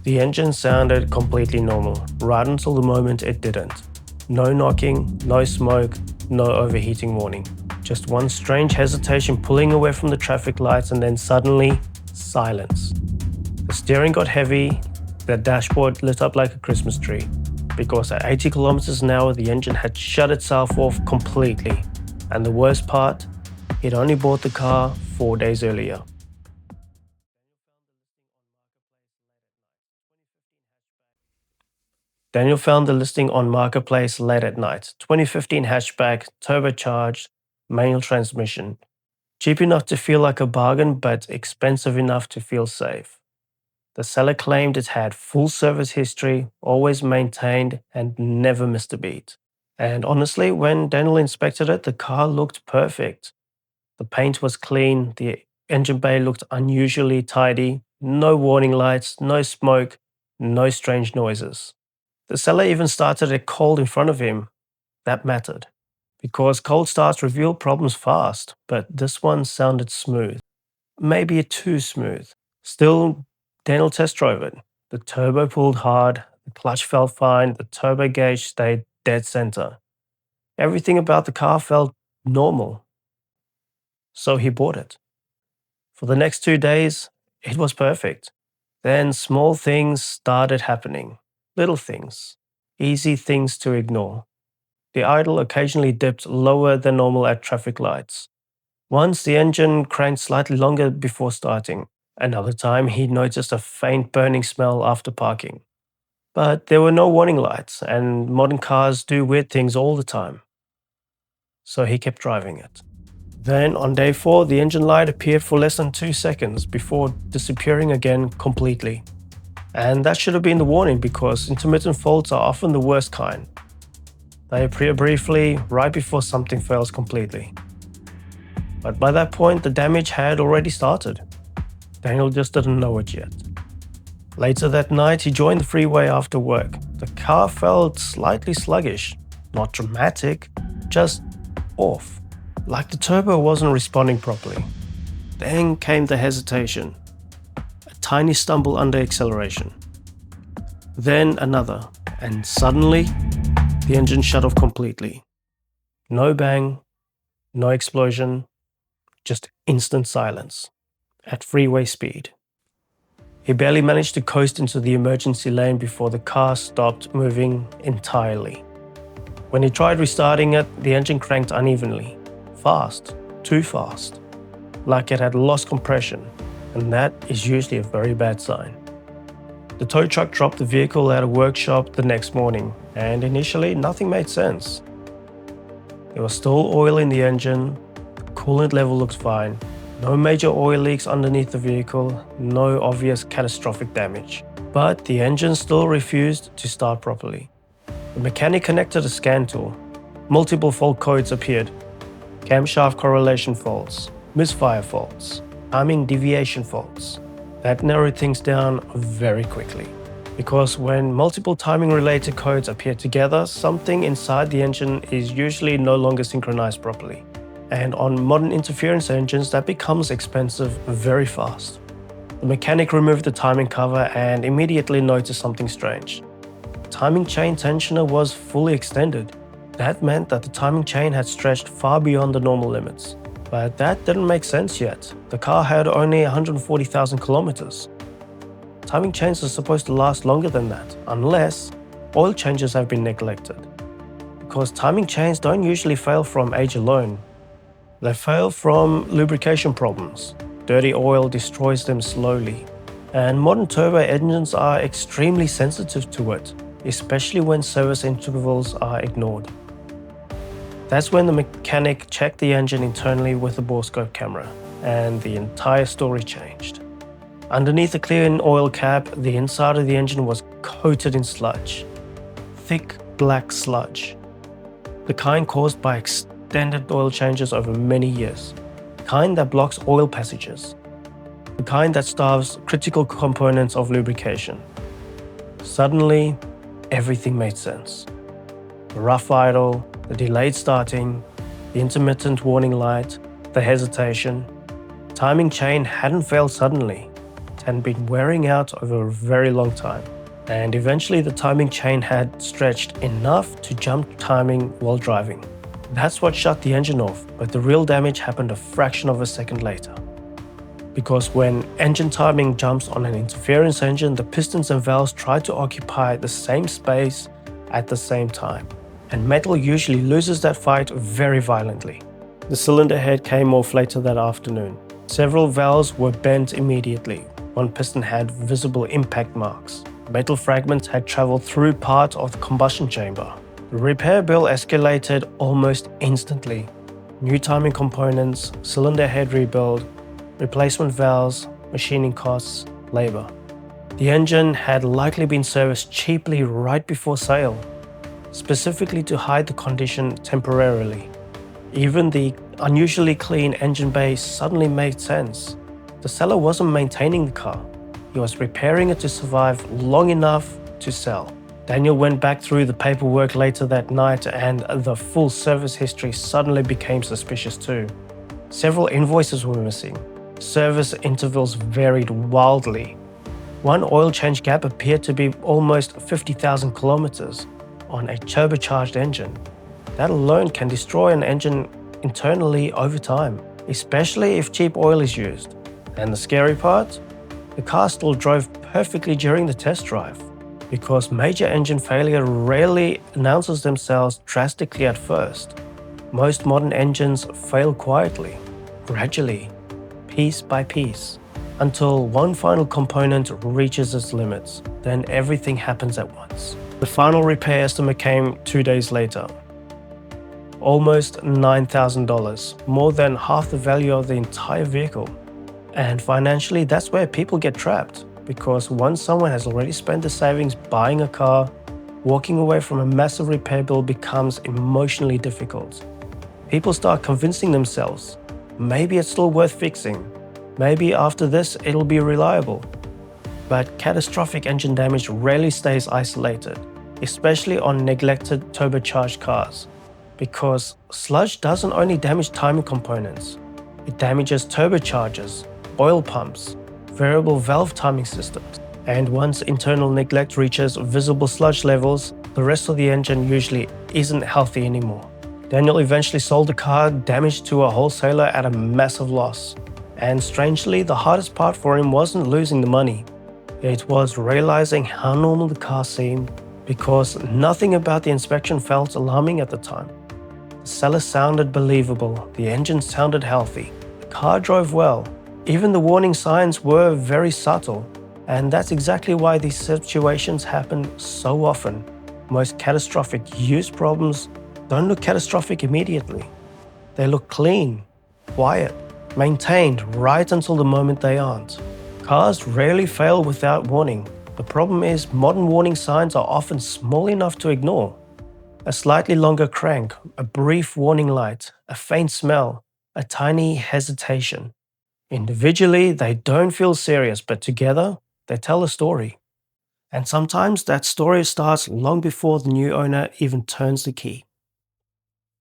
The engine sounded completely normal, right until the moment it didn't. No knocking, no smoke, no overheating warning. Just one strange hesitation pulling away from the traffic lights, and then suddenly, silence. The steering got heavy, the dashboard lit up like a Christmas tree, because at 80 kilometers an hour the engine had shut itself off completely. And the worst part, he'd only bought the car 4 days earlier. Daniel found the listing on Marketplace late at night. 2015 hatchback, turbocharged, manual transmission. Cheap enough to feel like a bargain, but expensive enough to feel safe. The seller claimed it had full service history, always maintained, and never missed a beat. And honestly, when Daniel inspected it, the car looked perfect. The paint was clean, the engine bay looked unusually tidy, no warning lights, no smoke, no strange noises. The seller even started it cold in front of him. That mattered, because cold starts reveal problems fast, but this one sounded smooth. Maybe too smooth. Still, Daniel test drove it. The turbo pulled hard, the clutch felt fine, the turbo gauge stayed dead center. Everything about the car felt normal. So he bought it. For the next 2 days, it was perfect. Then small things started happening. Little things. Easy things to ignore. The idle occasionally dipped lower than normal at traffic lights. Once the engine cranked slightly longer before starting. Another time he noticed a faint burning smell after parking. But there were no warning lights, and modern cars do weird things all the time. So he kept driving it. Then on day 4, the engine light appeared for less than 2 seconds before disappearing again completely. And that should have been the warning, because intermittent faults are often the worst kind. They appear briefly right before something fails completely. But by that point, the damage had already started. Daniel just didn't know it yet. Later that night, he joined the freeway after work. The car felt slightly sluggish, not dramatic, just off, like the turbo wasn't responding properly. Then came the hesitation, a tiny stumble under acceleration. Then another, and suddenly, the engine shut off completely. No bang, no explosion, just instant silence, at freeway speed. He barely managed to coast into the emergency lane before the car stopped moving entirely. When he tried restarting it, the engine cranked unevenly, fast, too fast, like it had lost compression, and that is usually a very bad sign. The tow truck dropped the vehicle at a workshop the next morning, and initially nothing made sense. There was still oil in the engine, the coolant level looked fine, no major oil leaks underneath the vehicle, no obvious catastrophic damage. But the engine still refused to start properly. The mechanic connected a scan tool. Multiple fault codes appeared. Camshaft correlation faults, misfire faults, timing deviation faults. That narrowed things down very quickly. Because when multiple timing-related codes appear together, something inside the engine is usually no longer synchronized properly. And on modern interference engines, that becomes expensive very fast. The mechanic removed the timing cover and immediately noticed something strange. The timing chain tensioner was fully extended. That meant that the timing chain had stretched far beyond the normal limits. But that didn't make sense yet. The car had only 140,000 kilometers. Timing chains are supposed to last longer than that, unless oil changes have been neglected. Because timing chains don't usually fail from age alone. They fail from lubrication problems. Dirty oil destroys them slowly. And modern turbo engines are extremely sensitive to it, especially when service intervals are ignored. That's when the mechanic checked the engine internally with a borescope camera, and the entire story changed. Underneath the clear oil cap, the inside of the engine was coated in sludge. Thick black sludge. The kind caused by extended oil changes over many years. The kind that blocks oil passages. The kind that starves critical components of lubrication. Suddenly, everything made sense. The rough idle, the delayed starting, the intermittent warning light, the hesitation. Timing chain hadn't failed suddenly. had been wearing out over a very long time. And eventually the timing chain had stretched enough to jump timing while driving. That's what shut the engine off, but the real damage happened a fraction of a second later. Because when engine timing jumps on an interference engine, the pistons and valves try to occupy the same space at the same time, and metal usually loses that fight very violently. The cylinder head came off later that afternoon. Several valves were bent immediately. One piston had visible impact marks. Metal fragments had traveled through part of the combustion chamber. The repair bill escalated almost instantly. New timing components, cylinder head rebuild, replacement valves, machining costs, labor. The engine had likely been serviced cheaply right before sale, specifically to hide the condition temporarily. Even the unusually clean engine bay suddenly made sense. The seller wasn't maintaining the car. He was repairing it to survive long enough to sell. Daniel went back through the paperwork later that night, and the full service history suddenly became suspicious too. Several invoices were missing. Service intervals varied wildly. One oil change gap appeared to be almost 50,000 kilometers on a turbocharged engine. That alone can destroy an engine internally over time, especially if cheap oil is used. And the scary part? The car still drove perfectly during the test drive, because major engine failure rarely announces themselves drastically at first. Most modern engines fail quietly, gradually, piece by piece, until one final component reaches its limits. Then everything happens at once. The final repair estimate came 2 days later. Almost $9,000, more than half the value of the entire vehicle. And financially, that's where people get trapped, because once someone has already spent the savings buying a car, walking away from a massive repair bill becomes emotionally difficult. People start convincing themselves, maybe it's still worth fixing, maybe after this it'll be reliable. But catastrophic engine damage rarely stays isolated, especially on neglected turbocharged cars, because sludge doesn't only damage timing components, it damages turbochargers, oil pumps, variable valve timing systems, and once internal neglect reaches visible sludge levels, the rest of the engine usually isn't healthy anymore. Daniel eventually sold the car damaged to a wholesaler at a massive loss. And strangely, the hardest part for him wasn't losing the money. It was realizing how normal the car seemed, because nothing about the inspection felt alarming at the time. The seller sounded believable, the engine sounded healthy, the car drove well. Even the warning signs were very subtle, and that's exactly why these situations happen so often. Most catastrophic use problems don't look catastrophic immediately. They look clean, quiet, maintained right until the moment they aren't. Cars rarely fail without warning. The problem is modern warning signs are often small enough to ignore. A slightly longer crank, a brief warning light, a faint smell, a tiny hesitation. Individually, they don't feel serious, but together, they tell a story. And sometimes that story starts long before the new owner even turns the key.